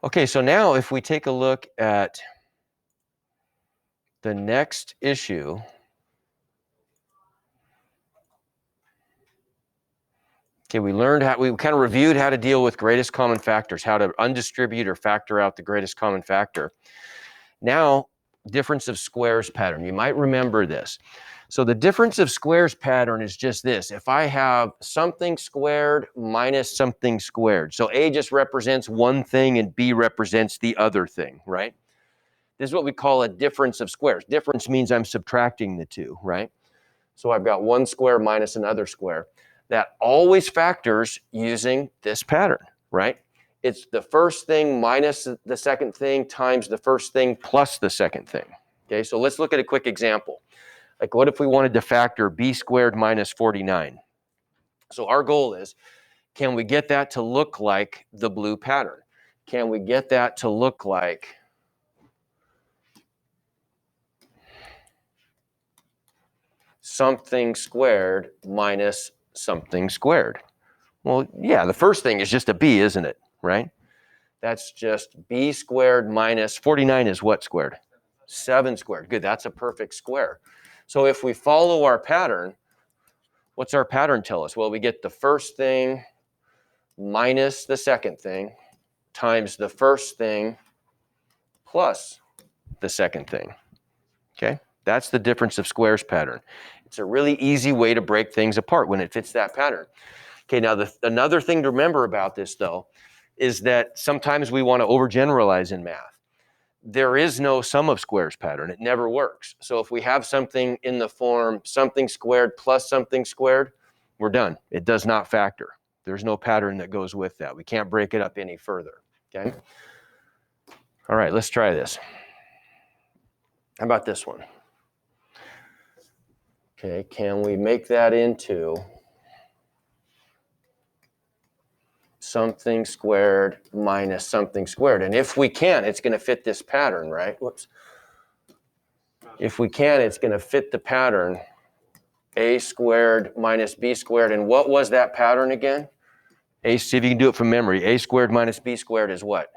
Okay, so now if we take a look at the next issue, okay, we kind of reviewed how to deal with greatest common factors, how to undistribute or factor out the greatest common factor. Now, difference of squares pattern. You might remember this. So the difference of squares pattern is just this. If I have something squared minus something squared, so A just represents one thing and B represents the other thing, right? This is what we call a difference of squares. Difference means I'm subtracting the two, right? So I've got one square minus another square. That always factors using this pattern, right? It's the first thing minus the second thing times the first thing plus the second thing. Okay, so let's look at a quick example. Like what if we wanted to factor b squared minus 49? So our goal is, can we get that to look like the blue pattern? Can we get that to look like something squared minus something squared? Well, yeah, the first thing is just a b, isn't it, right? That's just b squared minus 49 is what squared? 7 squared. Good, that's a perfect square. So if we follow our pattern, what's our pattern tell us? Well, we get the first thing minus the second thing times the first thing plus the second thing. Okay, that's the difference of squares pattern. It's a really easy way to break things apart when it fits that pattern. Okay, now another thing to remember about this, though, is that sometimes we want to overgeneralize in math. There is no sum of squares pattern. It never works. So if we have something in the form something squared plus something squared, we're done. It does not factor. There's no pattern that goes with that. We can't break it up any further. Okay? All right, let's try this. How about this one? Okay, can we make that into something squared minus something squared? And if we can, it's going to fit this pattern, right? Whoops. If we can, it's going to fit the pattern a squared minus b squared. And what was that pattern again? See if you can do it from memory. A squared minus b squared is what?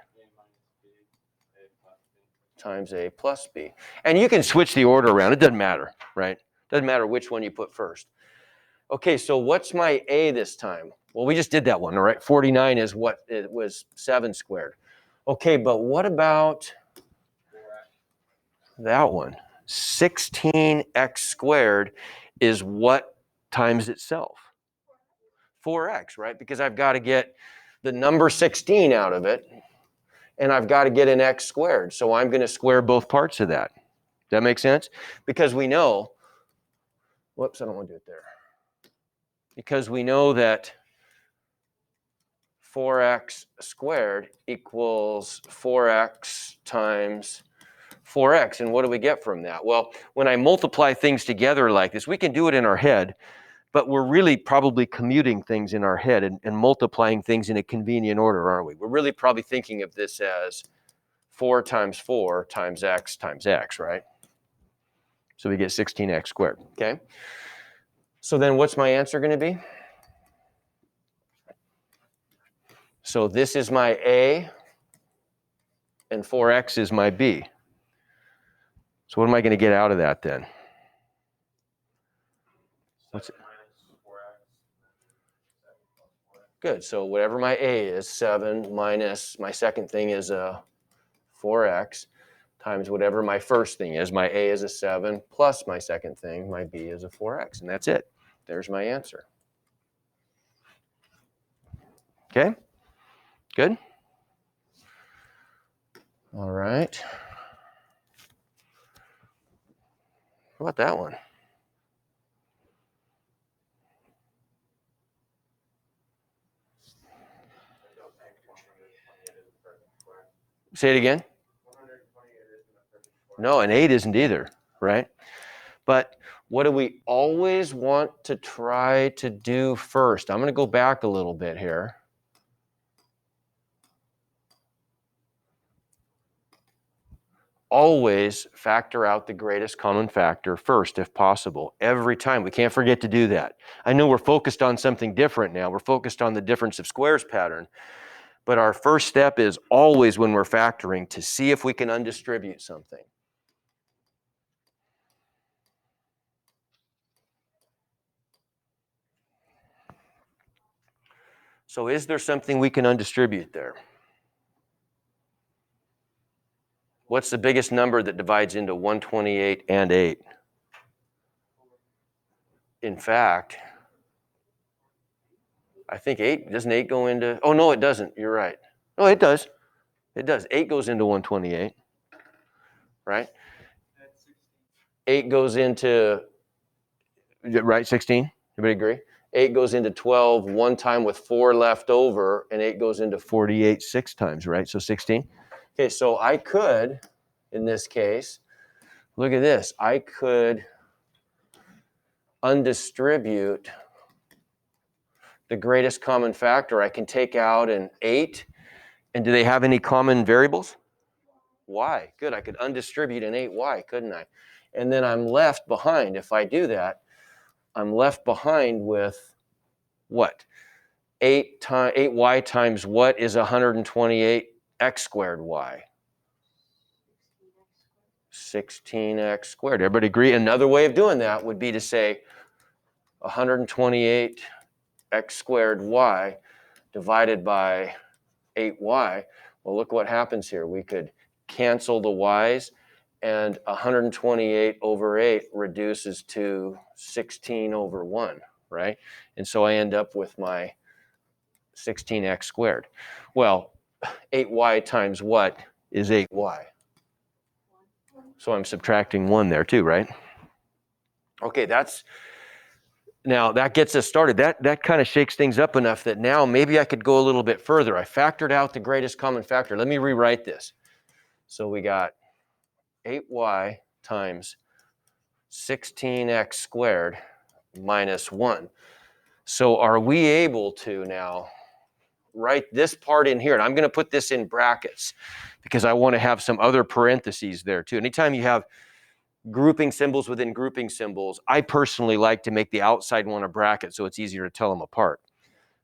Times a plus b. And you can switch the order around. It doesn't matter, right? Doesn't matter which one you put first. Okay, so what's my a this time? Well, we just did that one, all right? 49 is what it was 7 squared. Okay, but what about that one? 16x squared is what times itself? 4x, right? Because I've got to get the number 16 out of it, and I've got to get an x squared. So I'm going to square both parts of that. Does that make sense? Because we know, whoops, I don't want to do it there. Because we know that 4x squared equals 4x times 4x. And what do we get from that? Well, when I multiply things together like this, we can do it in our head, but we're really probably commuting things in our head and multiplying things in a convenient order, aren't we? We're really probably thinking of this as 4 times 4 times x, right? So we get 16x squared, okay? So then what's my answer going to be? So this is my A, and 4x is my B. So what am I going to get out of that then? What's it? Good, so whatever my A is, 7 minus my second thing is a 4x times whatever my first thing is. My A is a 7 plus my second thing, my B is a 4x, and that's it. There's my answer. Okay, good. All right. How about that one? Say it again. No, an 8 isn't either, right? But what do we always want to try to do first? I'm going to go back a little bit here. Always factor out the greatest common factor first, if possible, every time. We can't forget to do that. I know we're focused on something different now. We're focused on the difference of squares pattern. But our first step is always when we're factoring to see if we can undistribute something. So is there something we can undistribute there? What's the biggest number that divides into 128 and 8? In fact, I think 8, doesn't 8 go into, oh no, it doesn't, you're right. Oh, it does. It does. 8 goes into 128, right? 8 goes into, right, 16? Everybody agree? 8 goes into 12 one time with 4 left over, and 8 goes into 48 6 times, right? So 16. Okay, so I could, in this case, look at this. I could undistribute the greatest common factor. I can take out an 8. And do they have any common variables? Y. Good. I could undistribute an 8y, couldn't I? And then I'm left behind. If I do that, I'm left behind with what? 8y times what is 128 x squared y? 16x squared. Everybody agree? Another way of doing that would be to say 128 x squared y divided by 8y. Well, look what happens here. We could cancel the y's, and 128 over 8 reduces to 16 over 1, right? And so I end up with my 16x squared. Well, 8y times what is 8y? So I'm subtracting 1 there too, right? Okay, now that gets us started. That kind of shakes things up enough that now maybe I could go a little bit further. I factored out the greatest common factor. Let me rewrite this. So we got 8y times 16x squared minus 1. So are we able to now write this part in here? And I'm going to put this in brackets because I want to have some other parentheses there too. Anytime you have grouping symbols within grouping symbols, I personally like to make the outside one a bracket so it's easier to tell them apart.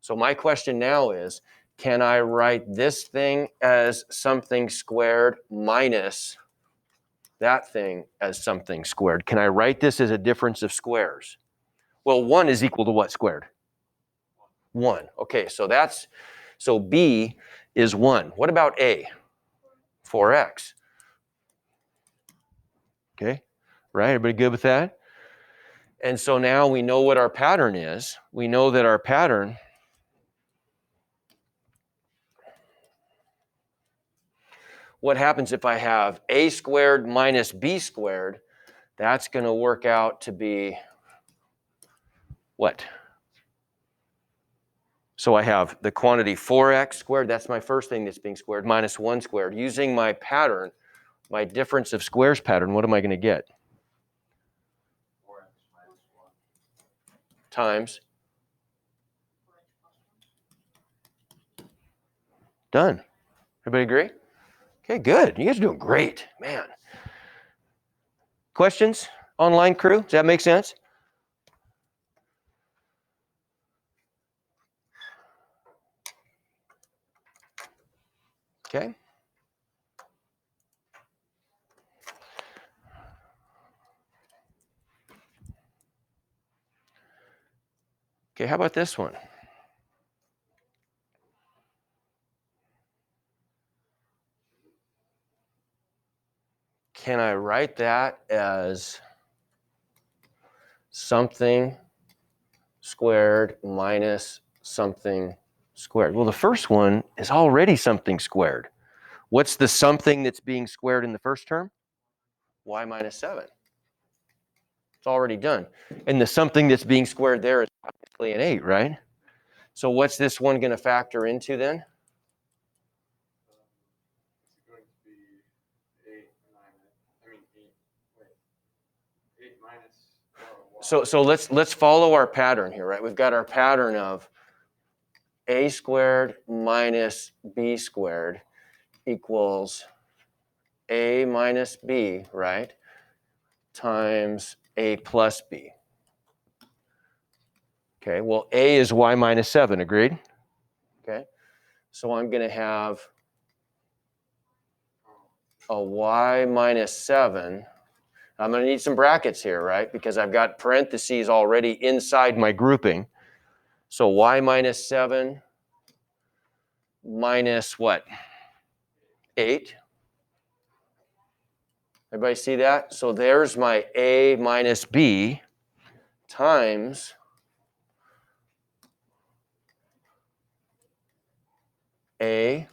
So my question now is, can I write this thing as something squared minus that thing as something squared? Can I write this as a difference of squares? Well, 1 is equal to what squared? 1. Okay, so B is 1. What about A? 4x. Okay, right? Everybody good with that? And so now we know what our pattern is. We know that our pattern what happens if I have A squared minus B squared? That's going to work out to be what? So I have the quantity 4x squared, that's my first thing that's being squared, minus 1 squared. Using my pattern, my difference of squares pattern, what am I going to get? 4x minus 1. Times. Done. Everybody agree? Okay, good. You guys are doing great, man. Questions, online crew? Does that make sense? Okay. Okay, how about this one? Can I write that as something squared minus something squared? Well, the first one is already something squared. What's the something that's being squared in the first term? Y minus 7. It's already done. And the something that's being squared there is obviously an 8, right? So what's this one going to factor into then? It's going to be 8 minus, 8 minus. So let's follow our pattern here, right? We've got our pattern of A squared minus B squared equals A minus B, right? Times A plus B. Okay, well, A is Y minus 7, agreed? Okay, So I'm going to have a y minus 7. I'm going to need some brackets here, right? Because I've got parentheses already inside my grouping. So y minus 7 minus what? 8. Everybody see that? So there's my a minus b times a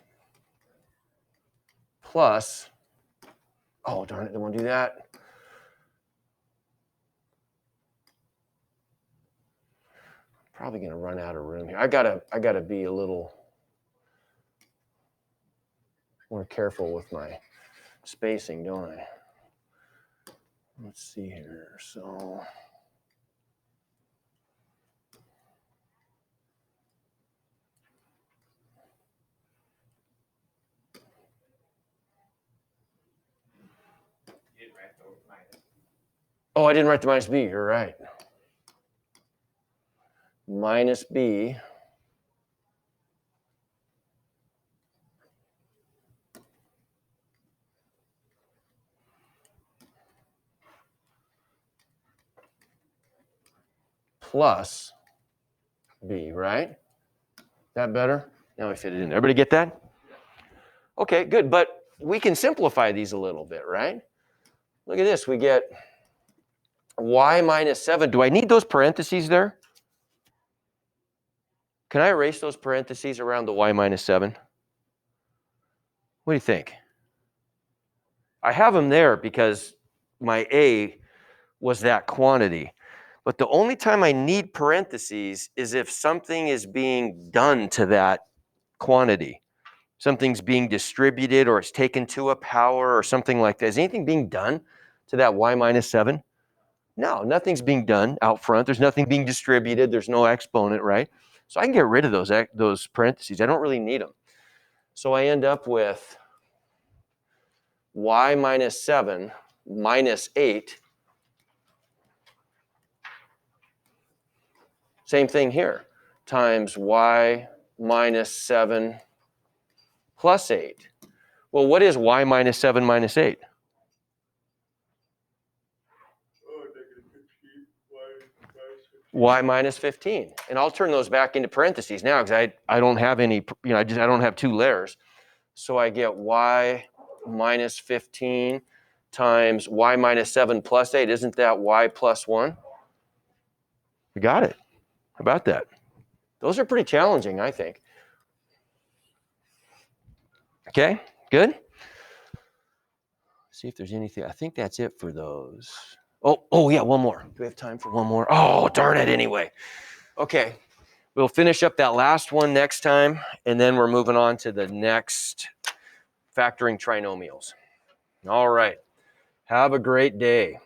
plus, oh darn it, don't want to do that. Probably going to run out of room here. I gotta be a little more careful with my spacing, don't I? Let's see here. So oh, I didn't write the minus b. You're right. Minus b plus b, right? That better? Now I fit it in. Everybody get that? Okay, good. But we can simplify these a little bit, right? Look at this. We get y minus 7. Do I need those parentheses there? Can I erase those parentheses around the y minus 7? What do you think? I have them there because my a was that quantity. But the only time I need parentheses is if something is being done to that quantity. Something's being distributed or it's taken to a power or something like that. Is anything being done to that y minus 7? No, nothing's being done out front. There's nothing being distributed. There's no exponent, right? So I can get rid of those parentheses. I don't really need them. So I end up with y minus 7 minus 8. Same thing here, times y minus 7 plus 8. Well, what is y minus 7 minus 8? Y minus 15. And I'll turn those back into parentheses now because I don't have any, I don't have two layers. So I get y minus 15 times y minus 7 plus 8. Isn't that y plus 1? We got it. How about that? Those are pretty challenging, I think. Okay, good. See if there's anything. I think that's it for those. Oh yeah, one more. Do we have time for one more? Oh, darn it, anyway. Okay, we'll finish up that last one next time, and then we're moving on to the next factoring trinomials. All right. Have a great day.